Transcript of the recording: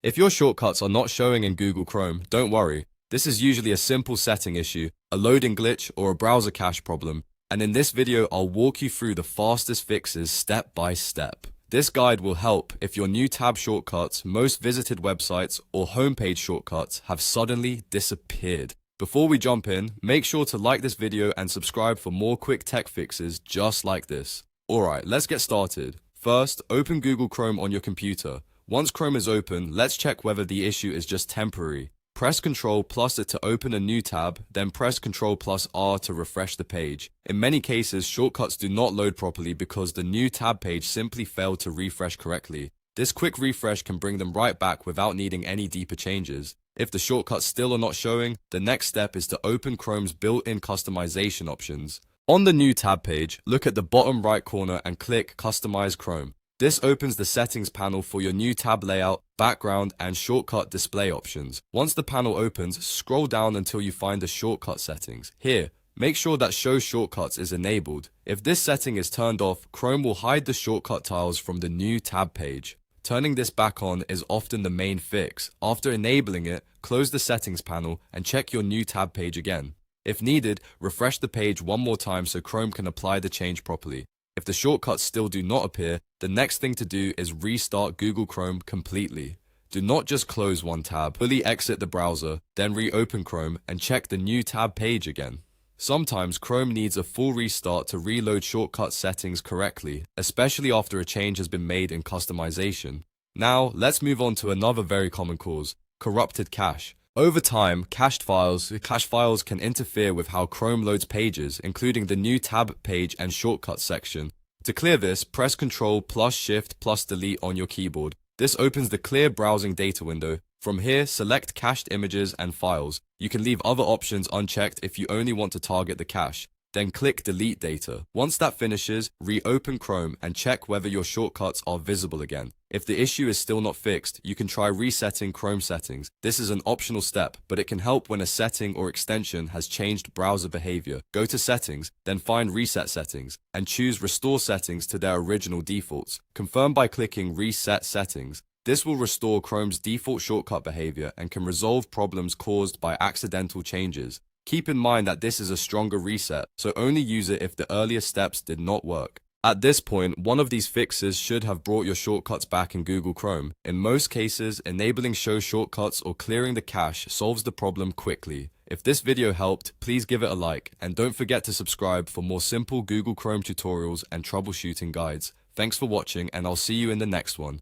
If your shortcuts are not showing in Google Chrome, don't worry. This is usually a simple setting issue, a loading glitch, or a browser cache problem. And in this video, I'll walk you through the fastest fixes step by step. This guide will help if your new tab shortcuts, most visited websites, or homepage shortcuts have suddenly disappeared. Before we jump in, make sure to like this video and subscribe for more quick tech fixes just like this. Alright, let's get started. First, open Google Chrome on your computer. Once Chrome is open, let's check whether the issue is just temporary. Press Ctrl+ it to open a new tab, then press Ctrl+R to refresh the page. In many cases, shortcuts do not load properly because the new tab page simply failed to refresh correctly. This quick refresh can bring them right back without needing any deeper changes. If the shortcuts still are not showing, the next step is to open Chrome's built-in customization options. On the new tab page, look at the bottom right corner and click Customize Chrome. This opens the settings panel for your new tab layout, background, and shortcut display options. Once the panel opens, scroll down until you find the shortcut settings. Here, make sure that Show Shortcuts is enabled. If this setting is turned off, Chrome will hide the shortcut tiles from the new tab page. Turning this back on is often the main fix. After enabling it, close the settings panel and check your new tab page again. If needed, refresh the page one more time so Chrome can apply the change properly. If the shortcuts still do not appear, the next thing to do is restart Google Chrome completely. Do not just close one tab, fully exit the browser, then reopen Chrome and check the new tab page again. Sometimes Chrome needs a full restart to reload shortcut settings correctly, especially after a change has been made in customization. Now, let's move on to another very common cause, corrupted cache. Over time, cache files can interfere with how Chrome loads pages, including the new tab page and shortcuts section. To clear this, press Ctrl+Shift+Delete on your keyboard. This opens the Clear Browsing Data window. From here, select Cached Images and Files. You can leave other options unchecked if you only want to target the cache. Then click Delete Data. Once that finishes, reopen Chrome and check whether your shortcuts are visible again. If the issue is still not fixed, you can try resetting Chrome settings. This is an optional step, but it can help when a setting or extension has changed browser behavior. Go to Settings, then find Reset Settings, and choose Restore Settings to their original defaults. Confirm by clicking Reset Settings. This will restore Chrome's default shortcut behavior and can resolve problems caused by accidental changes. Keep in mind that this is a stronger reset, so only use it if the earlier steps did not work. At this point, one of these fixes should have brought your shortcuts back in Google Chrome. In most cases, enabling Show Shortcuts or clearing the cache solves the problem quickly. If this video helped, please give it a like, and don't forget to subscribe for more simple Google Chrome tutorials and troubleshooting guides. Thanks for watching, and I'll see you in the next one.